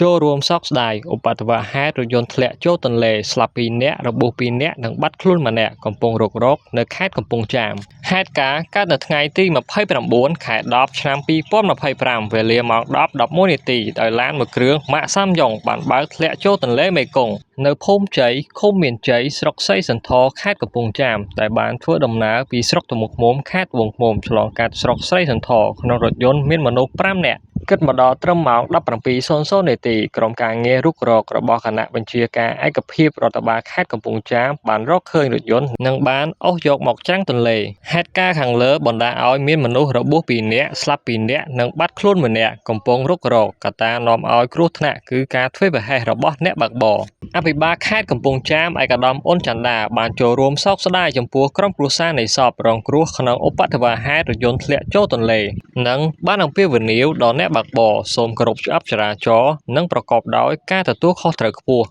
ចូលរួមសោកស្ដាយឧបទ្ទវហេតុរថយន្តធ្លាក់ចូលទន្លេស្លាប់2នាក់របួស2នាក់និងបាត់ខ្លួនម្នាក់កំពុងរករកនៅខេត្តកំពង់ចាមហេតុការណ៍កើតនៅថ្ងៃទី29ខែ10ឆ្នាំ2025វេលាម៉ោង 10:11 នាទីដោយឡានមួយគ្រឿងម៉ាកសាំយ៉ុងបានបើកធ្លាក់ចូលទន្លេមេគង្គនៅភូមិជ័យឃុំមានជ័យស្រុកសីសន្ធរខេត្តកំពង់ចាមដែលបានធ្វើដំណើរពីស្រុកត្បូងឃ្មុំខេត្តត្បូងឃ្មុំឆ្លងកាត់ស្រុកស្រីសន្ធរក្នុងរថយន្តមានមនុស្ស5នាក់គិតមកដល់ត្រឹមម៉ោង 17:00 នាទីក្រុមការងាររុករករបស់គណៈបញ្ជាការឯកភាពរដ្ឋបាលខេត្តកំពង់ចាមបានរកឃើញរថយន្តនិងបានអូសយកមកច្រាំងទន្លេហេតុការណ៍ខាងលើបណ្ដាលឲ្យមានមនុស្សរបួស2នាក់ស្លាប់2នាក់និងបាត់ខ្លួន1នាក់កំពុងរុករកកត្តានាំឲ្យគ្រោះថ្នាក់គឺការធ្វេសប្រហែសរបស់អ្នកបើកបរអភិបាលខេត្តកំពង់ចាមឯកឧត្តមអ៊ុនច័ន្ទដាបានចូលរួមសោកស្ដាយចំពោះក្រុមគ្រួសារនៃសពរងគ្រោះក្នុងឧបទ្ទវហេតុរថយន្តធ្លាក់ចូលទន្លេនិងបានអំពាវនាវដល់អ្នកបើកបរសូមគោរពច្បាប់ចរាចរណ៍និងប្រកបដោយការទទួលខុសត្រូវខ្ពស់